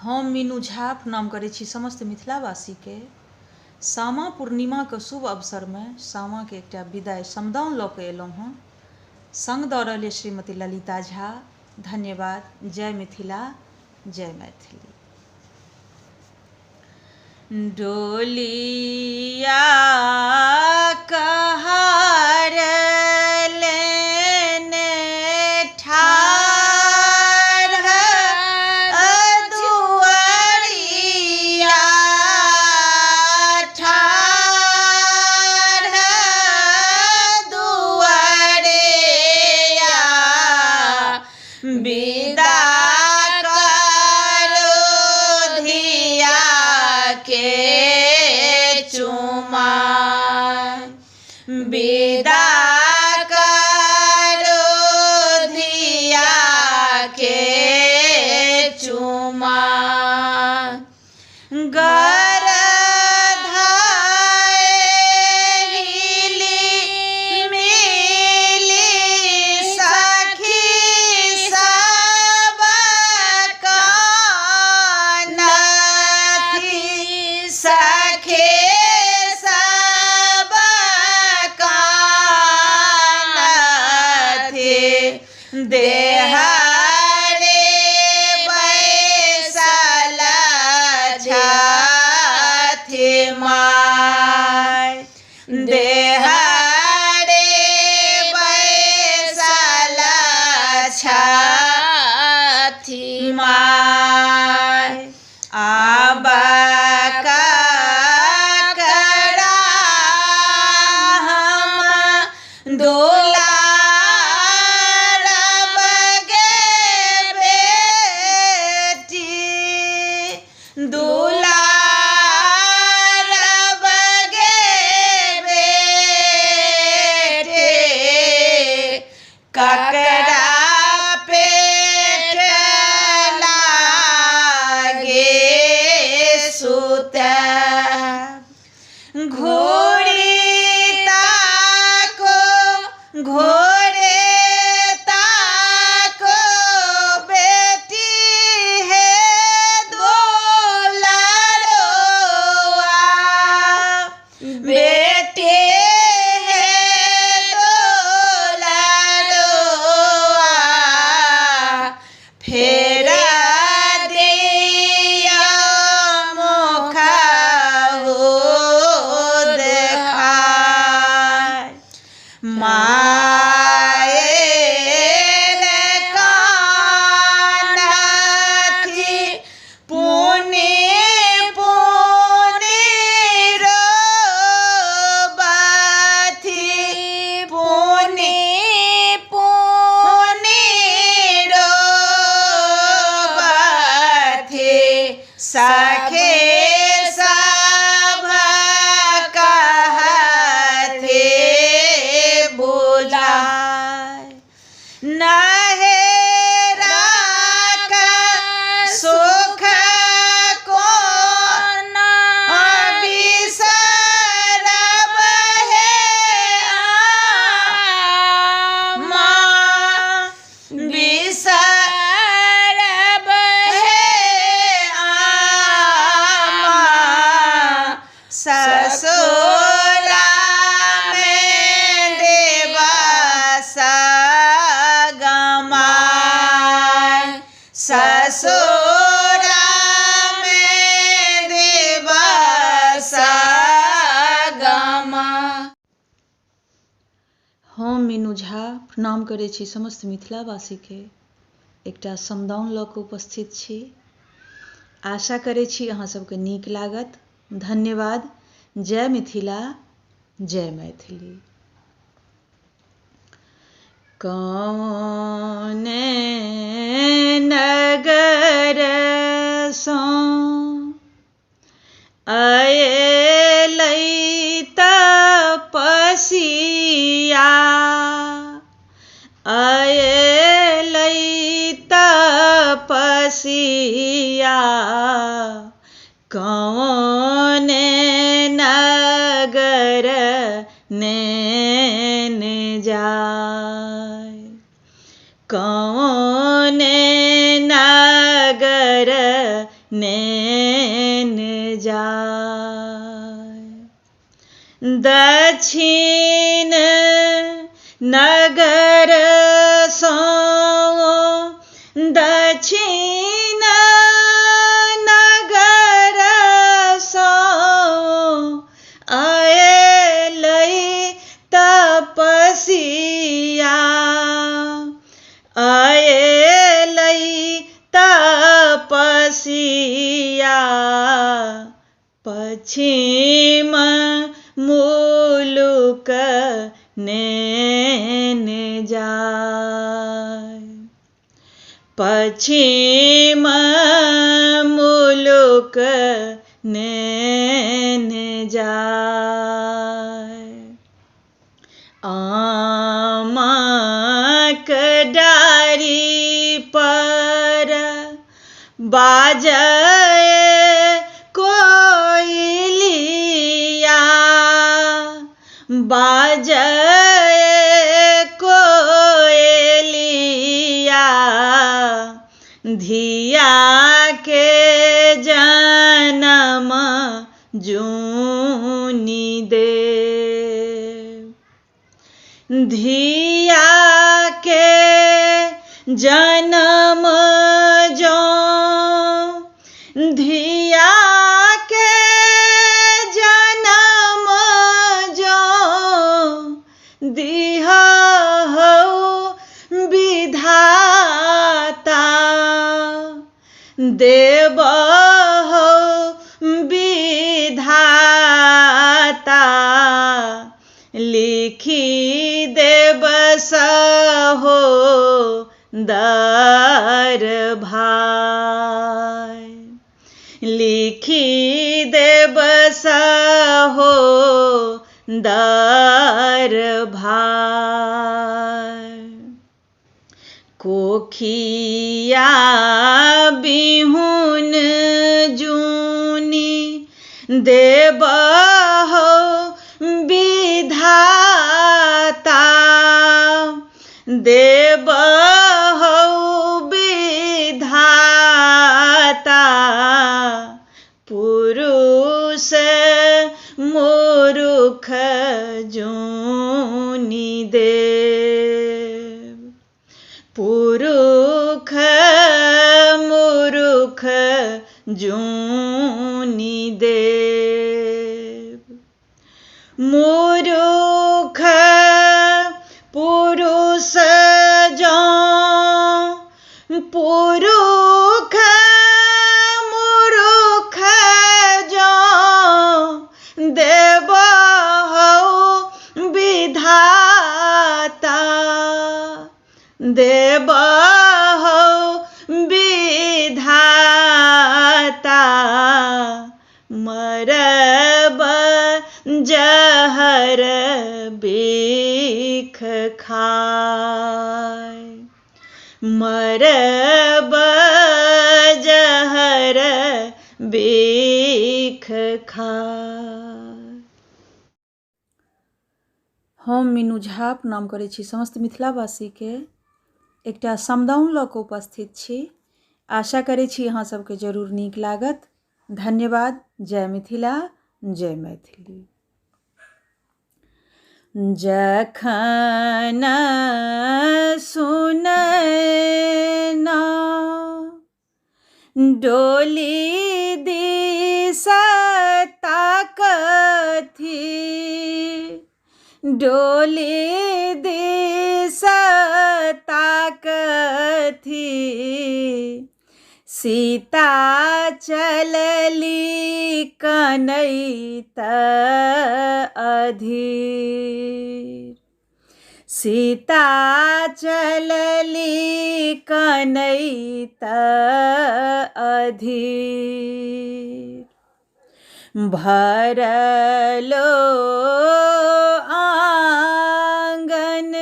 हम मीनू झा प्रणाम करै छी समस्त मिथिलावासीके। सामा पूर्णिमाके शुभ अवसरमे सामाके एकटा विदाइ समदाउन लऽ कऽ एलहुँ हँ। सङ्ग दऽ रहल अछि श्रीमती ललिता झा। धन्यवाद। जय मिथिला, जय मैथिली। डोलिया कहार लेने ठाढ़ दुआरिया ठाढ़ दुआरिया विदा विदा करो धिया के चुमा गर धाइली मिली सखी सब कानथी सखी देहरे बैसल छथि माय देहरे बैसल छथि माय आब ककरा हम दोला दुलारब गे बेटे ककरा पेट लागे सुते घोड़ी ताको घोड़े बेटे है दोलरुआ फेर दिया मुख हो देखाय मायर कानथि पुनि सखे सब कहथे बुझाय नहेरा का सुख कोन बिसरब हे आमा ससुरा में देवस गमाय ससुरा में देवस गमाय। हम मीनू झा प्रणाम करै छी समस्त मिथिलावासीके। एकटा समदाउन लऽ कऽ उपस्थित छी। आशा करै छी अहाँ सबके नीक लागत। धन्यवाद। जय मिथिला, जय मैथिली। कौने नगर सँ अयलै तपसिया अयलै तपसिया कौने नगर नेन जाय कौने नगर नैन जाय। दक्षिण नगर सो दक्षिण नगर सो अयलै तपसिया अयलै तपसिया पश्चिम मुलुक नैन जाय। पश्चिम मुलुक नैन जाय। आमक डारि पर बाजय कोयलिया बाजय कोयलिया धिया के जन्म जूनि देव। धिया के जन्म जो धिया के जन्म जो दिहा हो विधाता देव हो विधाता लिखी देव सहो दर भाई। लिखी देव सहो दर भाई। कोखिया बिहुन जूनी देव हो विधाता देव हो विधाता पुरुष मूर्ख जूनि देव। पुरुष मूर्ख जूनि देव। मूर्ख पुरुष जो पुरुष मूर्ख जो देव हो विधाता देव हो विधाता मरब जहर बिख खाय। मरब जहर बिख खाय। हम मीनू झा प्रणाम करै छी समस्त मिथिलावासी के एकटा समदाउन लऽ कऽ उपस्थित छी। आशा करै छी अहाँ सबके जरूर नीक लागत। धन्यवाद। जय मिथिला जय मैथिली। जखन सुनैना डोली दिस ताकथि डोली दिस ताकथि सीता चलली कनैत अधीर। सीता चलली कनैत अधीर। भरलो आंगन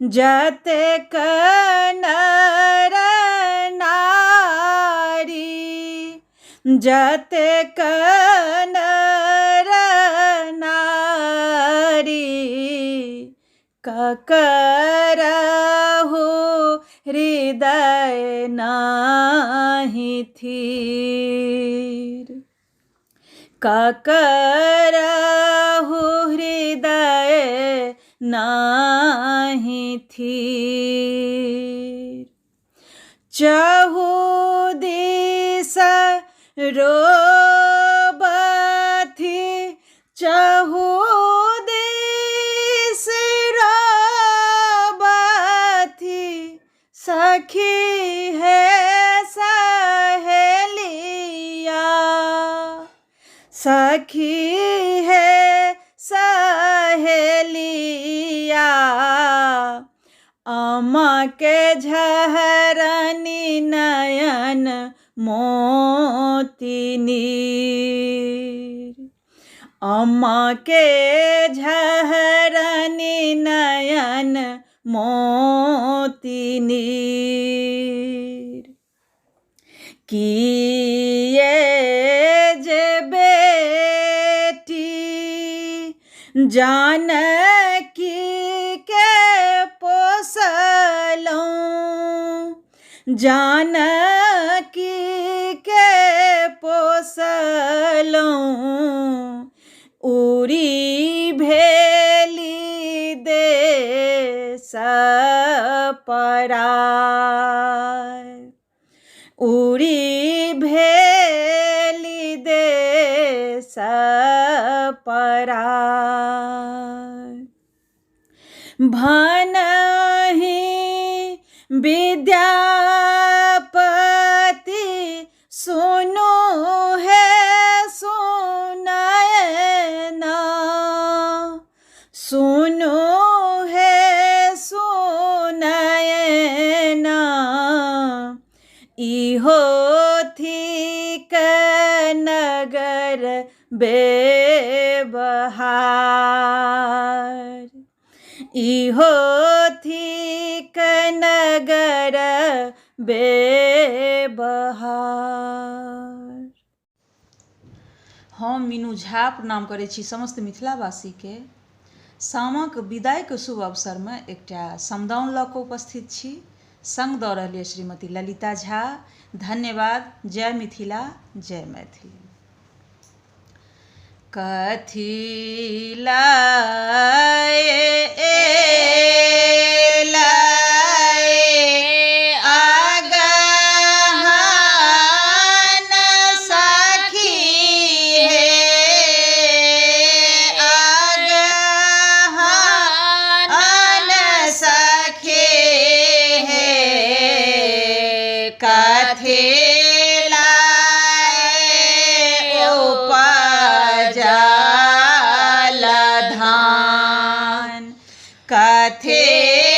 जतेक नर नारी जतेक नर नारी ककरहु हृदय नाही थीर। ककरहु हृदय नाही थीर। चहु दिस रोबथि चहु दिस रोबथि सखी है सहेलिया। सखी है सहेलिया अम्मा के झहरनी नयन मोती नीर। अम्मा के झहरनी नयन मोती नीर। किए जे बेटी जानकी के पोसलौं। जानकी के पोसलौं। उरी भेली देश पराय। उरी भेली देश पराय। भनहि विद्यापति सुनु है सुनयना। सुनु है सुनयना इहो थिक नगर बेबहार। इहो थिक नगर बेबहार। हम मीनू झा प्रणाम करै छी समस्त मिथिलावासी के। सामाक विदाइके शुभ अवसर में एकटा समदाउन लऽ कऽ उपस्थित छी। संग दऽ रहलियै श्रीमती ललिता झा। धन्यवाद। जय मिथिला जय मैथिली। कथी लाए आगहन सखी हे। आगहन सखी हे। कथी उपजल धान। कथी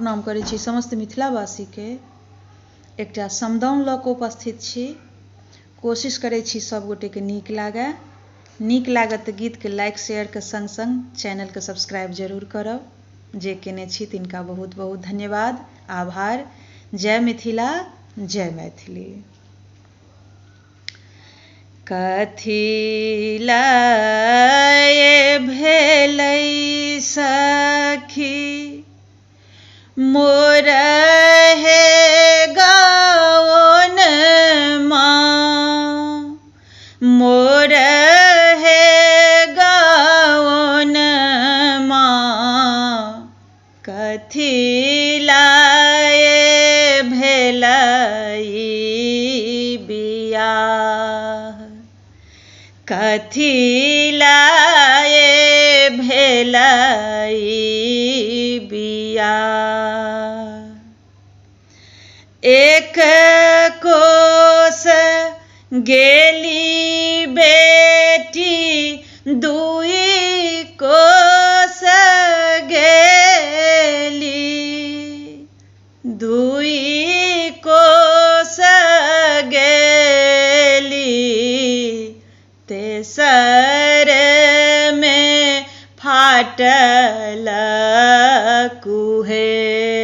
प्रणाम करै छी समस्त मिथिलावासीके। एकटा समदाउन लऽ कऽ उपस्थित छी। कोशिश करै छी सब गोटेके नीक लागय। नीक लागत तऽ गीतके लाइक शेयरके संग संग चैनलके सब्सक्राइब जरूर करब। जे केने छी तिनका बहुत बहुत धन्यवाद, आभार। जय मिथिला, जय मैथिली। कथी लए भेलै सखी मोर हे गाओन माँ, मोर हे गाओन माँ, कथी लए भेलै बियाह, कथी लए भेलै बियाह। एक कोस गेली बेटी, दुई कोस गेली, दुई कोस गेली, तेसर में फाटल कुहेस,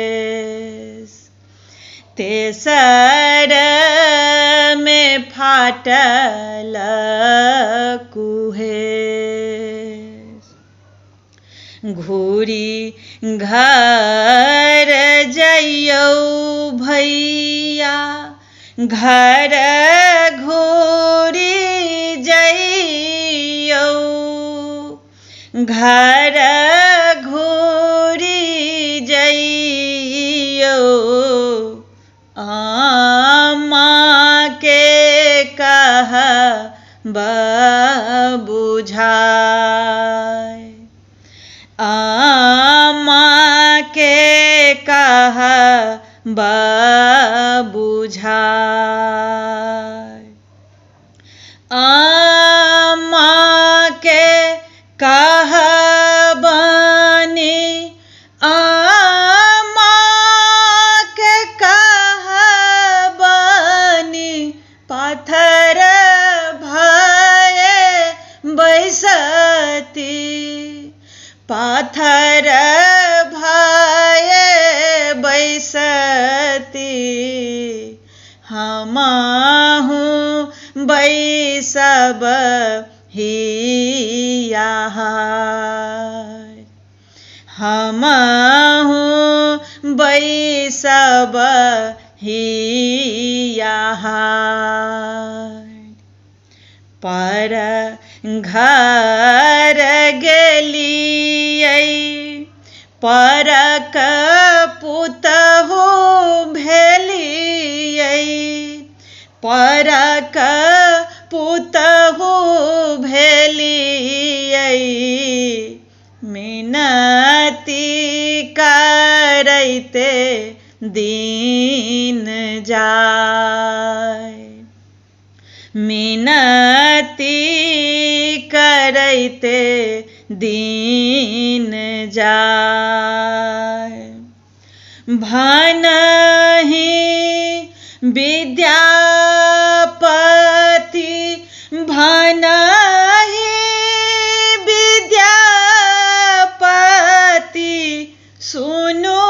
तेसर में फाटल कुहेस। घूरी घर जइयौ भैया, घर घूरी जइयौ, घर घूरी जइयौ, माँ के कहब बुझाय, माँ के कहब बुझाय, माँ के कहबनी, माँ के कहबनी, पाथर भये बैसती, पाथर भये बैसती, हमहु बैसब हियाहार, हमहु बैसब हियाहार। पर घर गेलियै, परक पुतहु भेलियै, परक पुतहु भेलियै, मिनती करैते दिन जाय, मिनती करैते दिन जाय। भनहि विद्यापति, भनहि विद्यापति, सुनु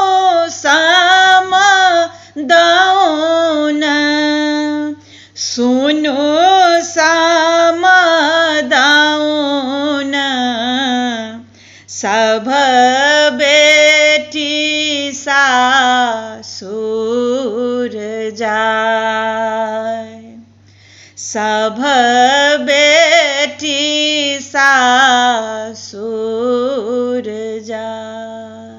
समदाउन, सुनु समदाउन, सब बेटी सासुर जाय, सब बेटी सासुर जाय।